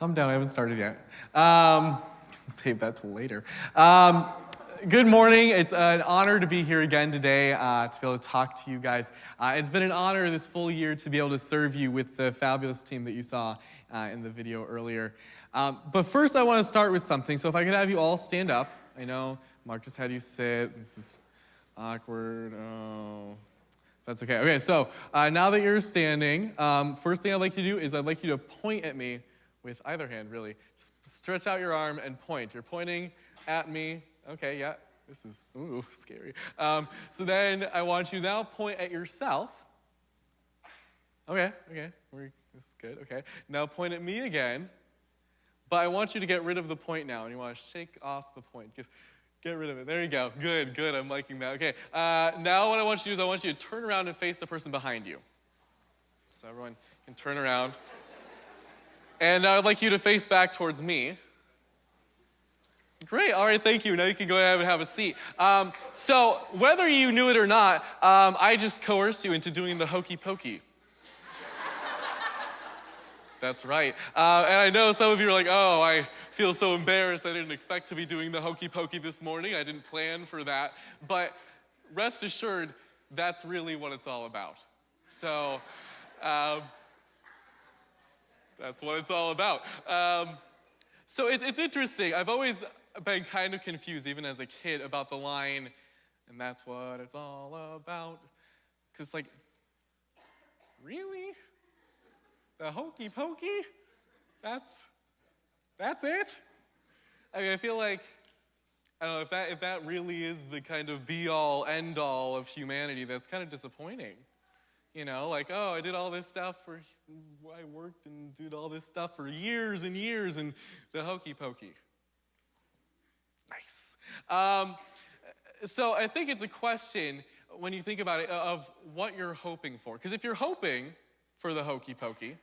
Calm down, I haven't started yet. Save that till later. Good morning. It's an honor to be here again today, to be able to talk to you guys. It's been an honor this full year to be able to serve you with the fabulous team that you saw in the video earlier. But first I want to start with something, so if I could have you all stand up. I know Mark just had you sit. This is awkward. Oh. That's okay. Okay, so now that you're standing, first thing I'd like you to do is I'd like you to point at me with either hand, really. Just stretch out your arm and point. You're pointing at me. Okay, yeah, this is, ooh, scary. So then I want you to now point at yourself. Okay, this is good, okay. Now point at me again, but I want you to get rid of the point now, and you want to shake off the point. Just get rid of it. There you go. Good, I'm liking that. Okay, now what I want you to do is I want you to turn around and face the person behind you. So everyone can turn around. And I would like you to face back towards me. Great, all right, thank you. Now you can go ahead and have a seat. So whether you knew it or not, I just coerced you into doing the hokey pokey. That's right. And I know some of you are like, oh, I feel so embarrassed. I didn't expect to be doing the hokey pokey this morning. I didn't plan for that. But rest assured, that's really what it's all about. So that's what it's all about. So it's interesting. I've always been kind of confused, even as a kid, about the line, and that's what it's all about. Because, like, really? The hokey pokey? That's it? I mean, I feel like, I don't know, if that really is the kind of be-all, end-all of humanity, that's kind of disappointing. You know, like, oh, I did all this stuff I worked and did all this stuff for years and years, and the hokey pokey. Nice. So I think it's a question, when you think about it, of what you're hoping for. Because if you're hoping for the hokey pokey,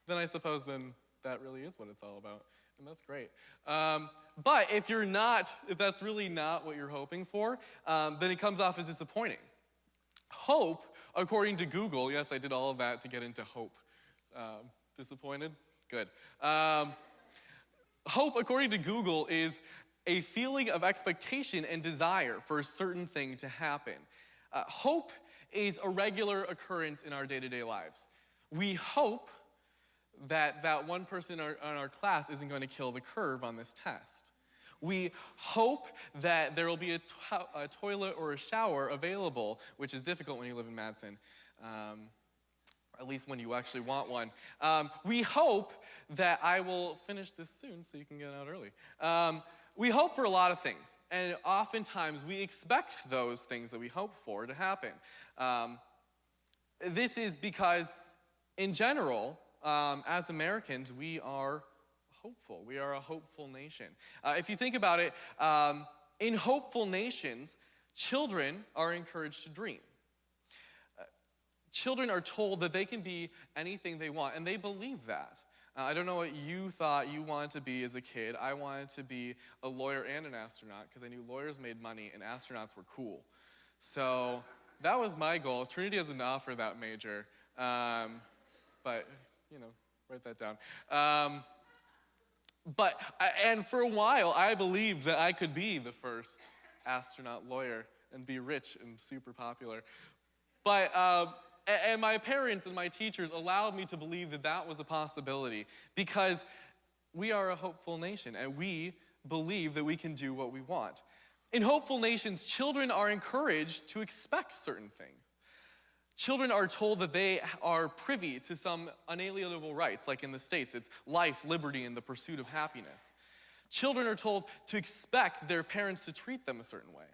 then I suppose then that really is what it's all about. And that's great. But if that's really not what you're hoping for, then it comes off as disappointing. Hope, according to Google, yes, I did all of that to get into hope. Disappointed? Good. Hope, according to Google, is a feeling of expectation and desire for a certain thing to happen. Hope is a regular occurrence in our day-to-day lives. We hope that one person in our class isn't going to kill the curve on this test. We hope that there will be a toilet or a shower available, which is difficult when you live in Madison, at least when you actually want one. We hope that I will finish this soon so you can get out early. We hope for a lot of things, and oftentimes we expect those things that we hope for to happen. This is because, in general, as Americans, we are hopeful. We are a hopeful nation. If you think about it, in hopeful nations, children are encouraged to dream. Children are told that they can be anything they want, and they believe that. I don't know what you thought you wanted to be as a kid. I wanted to be a lawyer and an astronaut because I knew lawyers made money and astronauts were cool. So that was my goal. Trinity doesn't offer that major, but, write that down. And for a while, I believed that I could be the first astronaut lawyer and be rich and super popular. And my parents and my teachers allowed me to believe that that was a possibility because we are a hopeful nation and we believe that we can do what we want. In hopeful nations, children are encouraged to expect certain things. Children are told that they are privy to some unalienable rights, like in the States, it's life, liberty, and the pursuit of happiness. Children are told to expect their parents to treat them a certain way.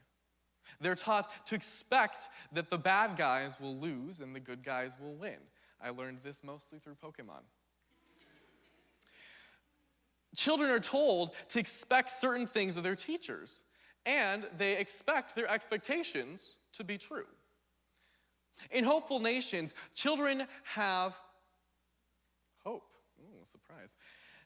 They're taught to expect that the bad guys will lose and the good guys will win. I learned this mostly through Pokemon. Children are told to expect certain things of their teachers, and they expect their expectations to be true. In hopeful nations, children have hope. Ooh, surprise.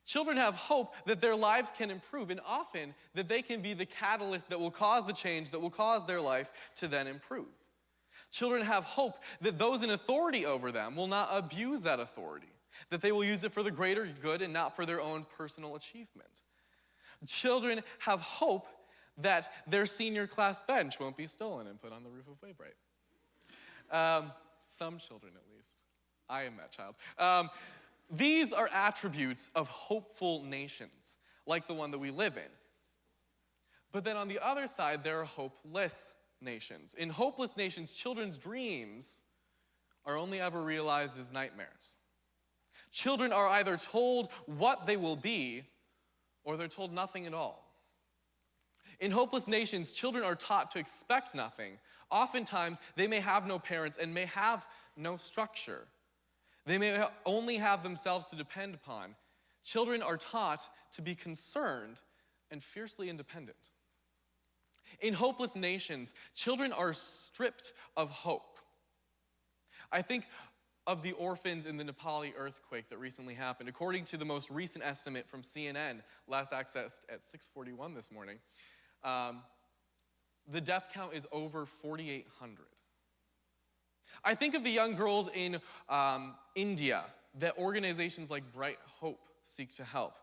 Children have hope that their lives can improve, and often that they can be the catalyst that will cause the change that will cause their life to then improve. Children have hope that those in authority over them will not abuse that authority. that they will use it for the greater good and not for their own personal achievement. Children have hope that their senior class bench won't be stolen and put on the roof of Waybright. Some children, at least. I am that child. These are attributes of hopeful nations, like the one that we live in. But then on the other side, there are hopeless nations. In hopeless nations, children's dreams are only ever realized as nightmares. Children are either told what they will be, or they're told nothing at all. In hopeless nations, children are taught to expect nothing. Oftentimes, they may have no parents and may have no structure. They may only have themselves to depend upon. Children are taught to be concerned and fiercely independent. In hopeless nations, children are stripped of hope. I think of the orphans in the Nepali earthquake that recently happened. According to the most recent estimate from CNN, last accessed at 6:41 this morning, the death count is over 4,800. I think of the young girls in India that organizations like Bright Hope seek to help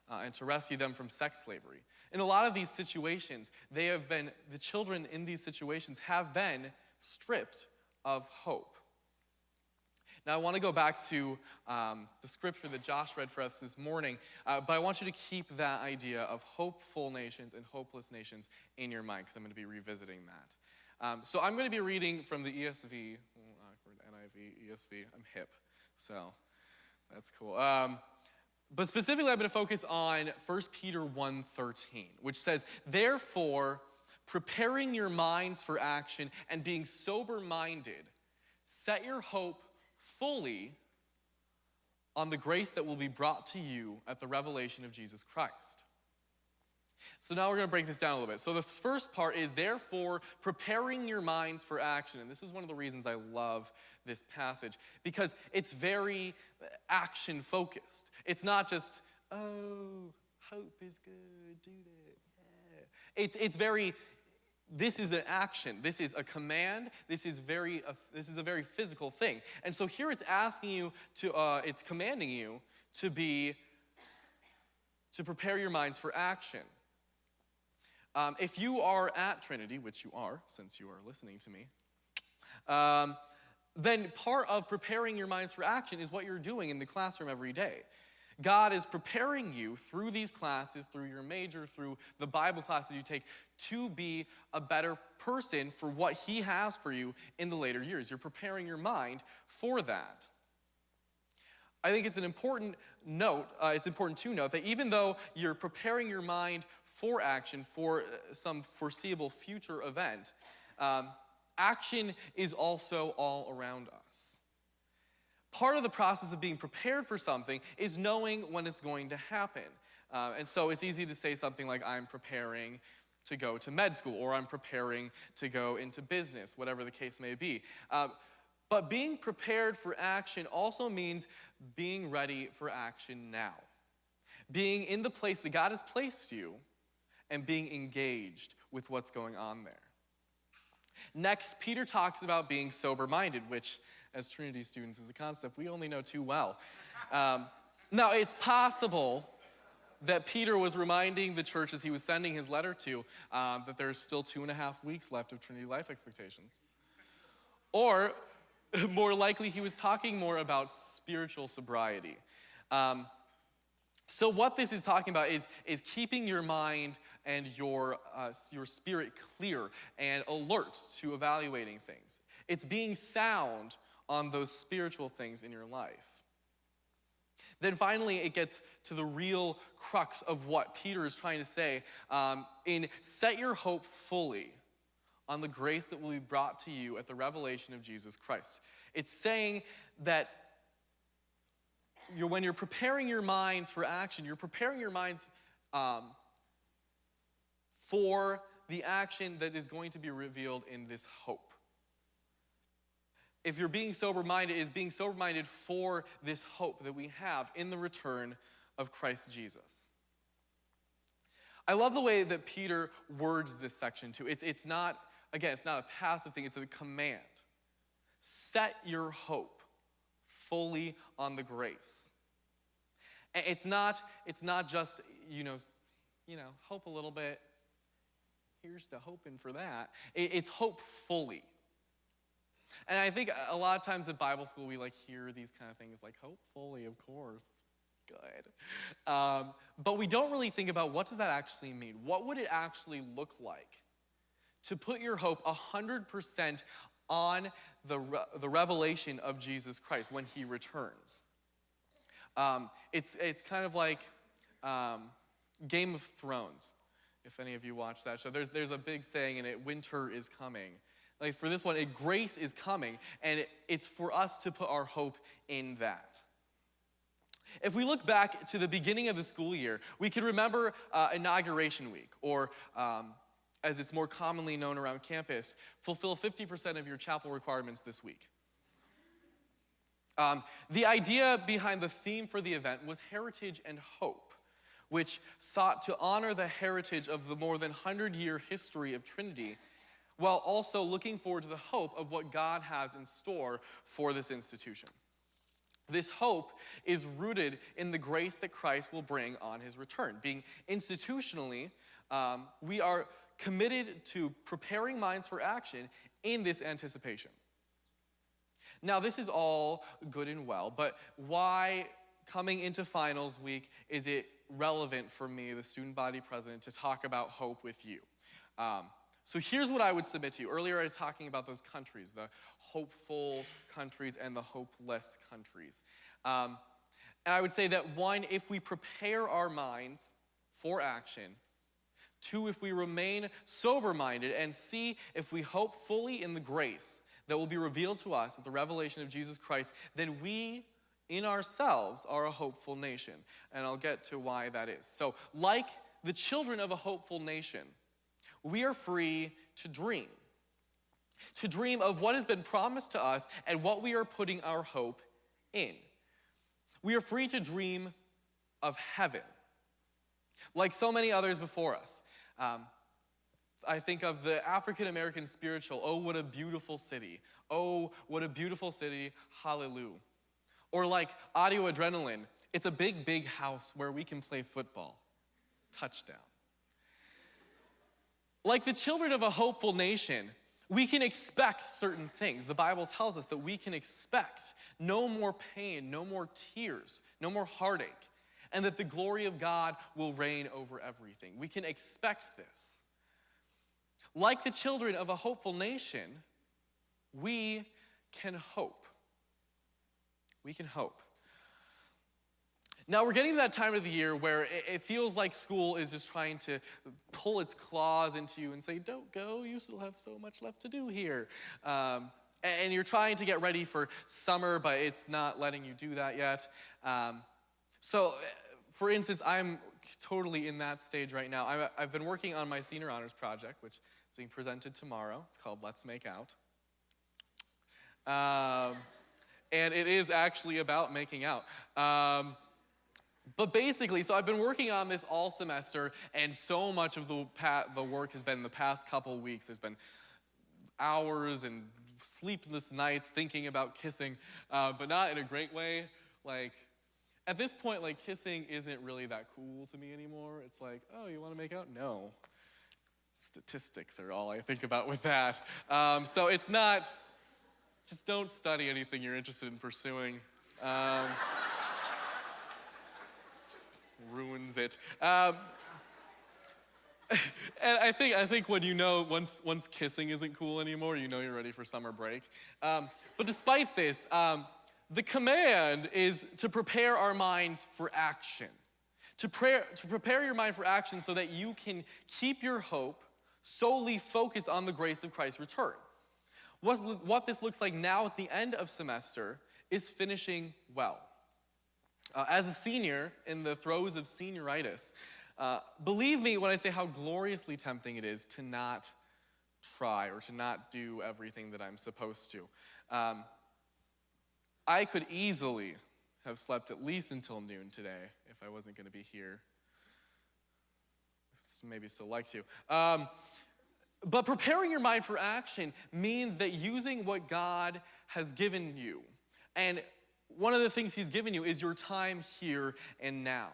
and to rescue them from sex slavery. In a lot of these situations, the children in these situations have been stripped of hope. Now, I want to go back to the scripture that Josh read for us this morning, but I want you to keep that idea of hopeful nations and hopeless nations in your mind, because I'm going to be revisiting that. So I'm going to be reading from the ESV, awkward NIV, ESV. I'm hip, so that's cool. But specifically, I'm going to focus on 1 Peter 1:13, which says, "Therefore, preparing your minds for action and being sober-minded, set your hope fully on the grace that will be brought to you at the revelation of Jesus Christ." So now we're going to break this down a little bit. So the first part is, therefore, preparing your minds for action. And this is one of the reasons I love this passage, because it's very action-focused. It's not just, oh, hope is good, do that. Yeah. This is an action. This is a command. This is a very physical thing. And so here it's asking you it's commanding you to prepare your minds for action. If you are at Trinity, which you are, since you are listening to me, then part of preparing your minds for action is what you're doing in the classroom every day. God is preparing you through these classes, through your major, through the Bible classes you take, to be a better person for what He has for you in the later years. You're preparing your mind for that. I think it's important to note that even though you're preparing your mind for action, for some foreseeable future event, action is also all around us. Part of the process of being prepared for something is knowing when it's going to happen. And so it's easy to say something like, I'm preparing to go to med school, or I'm preparing to go into business, whatever the case may be. But being prepared for action also means being ready for action now. Being in the place that God has placed you and being engaged with what's going on there. Next, Peter talks about being sober-minded, which, as Trinity students, is a concept we only know too well. Now, it's possible that Peter was reminding the churches he was sending his letter to that there's still 2.5 weeks left of Trinity life expectations. Or, more likely, he was talking more about spiritual sobriety. So what this is talking about is keeping your mind and your spirit clear and alert to evaluating things. It's being sound on those spiritual things in your life. Then finally, it gets to the real crux of what Peter is trying to say in set your hope fully on the grace that will be brought to you at the revelation of Jesus Christ. It's saying that when you're preparing your minds for action, you're preparing your minds for the action that is going to be revealed in this hope. If you're being sober-minded, it's being sober-minded for this hope that we have in the return of Christ Jesus. I love the way that Peter words this section too. It's not a passive thing, it's a command. Set your hope fully on the grace. It's not just, hope a little bit. Here's to hoping for that. It's hope fully. And I think a lot of times at Bible school, we hear these kind of things like hope fully, of course. Good. But we don't really think about what does that actually mean? What would it actually look like to put your hope 100% on the revelation of Jesus Christ when he returns? It's kind of like Game of Thrones, if any of you watch that show. There's a big saying in it, winter is coming. For this one, grace is coming, and it's for us to put our hope in that. If we look back to the beginning of the school year, we can remember Inauguration Week, or as it's more commonly known around campus, fulfill 50% of your chapel requirements this week. The idea behind the theme for the event was heritage and hope, which sought to honor the heritage of the more than 100-year history of Trinity, while also looking forward to the hope of what God has in store for this institution. This hope is rooted in the grace that Christ will bring on his return. Being institutionally, we are committed to preparing minds for action in this anticipation. Now, this is all good and well, but why coming into finals week is it relevant for me, the student body president, to talk about hope with you? So here's what I would submit to you. Earlier I was talking about those countries, the hopeful countries and the hopeless countries. And I would say that one, if we prepare our minds for action. Two, if we remain sober-minded and see if we hope fully in the grace that will be revealed to us at the revelation of Jesus Christ, then we in ourselves are a hopeful nation. And I'll get to why that is. So like the children of a hopeful nation, we are free to dream of what has been promised to us and what we are putting our hope in. We are free to dream of heaven, like so many others before us. I think of the African-American spiritual, "Oh, what a beautiful city. Oh, what a beautiful city. Hallelujah." Or like Audio Adrenaline, "It's a big, big house where we can play football. Touchdown." Like the children of a hopeful nation, we can expect certain things. The Bible tells us that we can expect no more pain, no more tears, no more heartache, and that the glory of God will reign over everything. We can expect this. Like the children of a hopeful nation, we can hope. We can hope. Now, we're getting to that time of the year where it feels like school is just trying to pull its claws into you and say, "Don't go, you still have so much left to do here." And you're trying to get ready for summer, but it's not letting you do that yet. So, for instance, I'm totally in that stage right now. I've been working on my senior honors project, which is being presented tomorrow. It's called Let's Make Out. And it is actually about making out. But basically, so I've been working on this all semester, and so much of the work has been in the past couple weeks. There's been hours and sleepless nights thinking about kissing, but not in a great way. At this point, kissing isn't really that cool to me anymore. It's like, "Oh, you want to make out?" No. Statistics are all I think about with that. So it's not, just don't study anything you're interested in pursuing. Ruins it. And I think when once kissing isn't cool anymore, you're ready for summer break. But despite this, the command is to prepare our minds for action. To prepare your mind for action so that you can keep your hope solely focused on the grace of Christ's return. What this looks like now at the end of semester is finishing well. As a senior in the throes of senioritis, believe me when I say how gloriously tempting it is to not try or to not do everything that I'm supposed to. I could easily have slept at least until noon today if I wasn't going to be here. Maybe still like to. But preparing your mind for action means that using what God has given you and one of the things he's given you is your time here and now.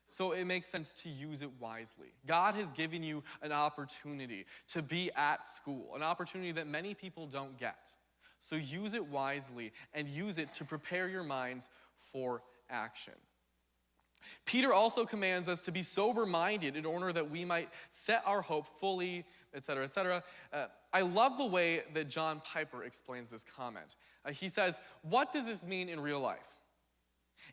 So it makes sense to use it wisely. God has given you an opportunity to be at school, an opportunity that many people don't get. So use it wisely and use it to prepare your minds for action. Peter also commands us to be sober-minded in order that we might set our hope fully, etc., etc. I love the way that John Piper explains this comment. He says, what does this mean in real life?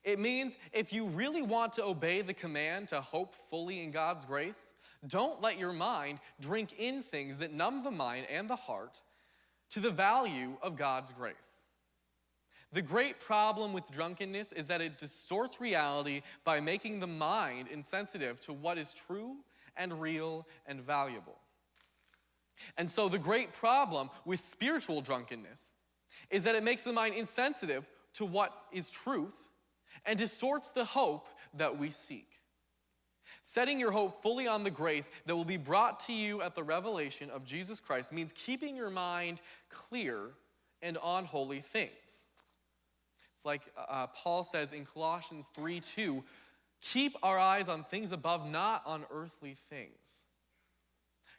It means if you really want to obey the command to hope fully in God's grace, don't let your mind drink in things that numb the mind and the heart to the value of God's grace. The great problem with drunkenness is that it distorts reality by making the mind insensitive to what is true and real and valuable. And so the great problem with spiritual drunkenness is that it makes the mind insensitive to what is truth and distorts the hope that we seek. Setting your hope fully on the grace that will be brought to you at the revelation of Jesus Christ means keeping your mind clear and on holy things. It's like Paul says in Colossians 3:2, keep our eyes on things above, not on earthly things.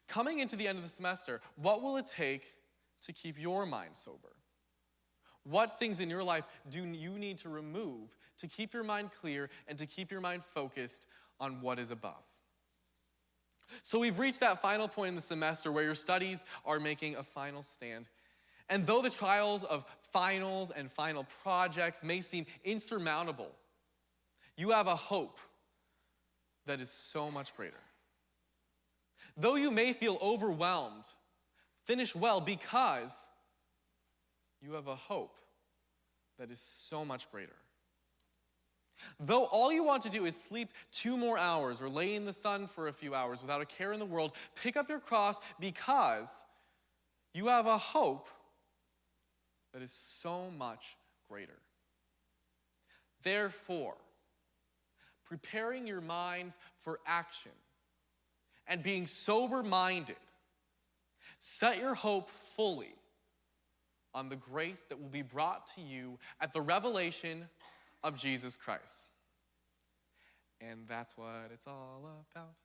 Coming into the end of the semester, what will it take to keep your mind sober? What things in your life do you need to remove to keep your mind clear and to keep your mind focused on what is above? So we've reached that final point in the semester where your studies are making a final stand. And though the trials of finals and final projects may seem insurmountable, you have a hope that is so much greater. Though you may feel overwhelmed, finish well because you have a hope that is so much greater. Though all you want to do is sleep 2 more hours or lay in the sun for a few hours without a care in the world, pick up your cross because you have a hope that is so much greater. Therefore, preparing your minds for action and being sober-minded, set your hope fully on the grace that will be brought to you at the revelation of Jesus Christ. And that's what it's all about.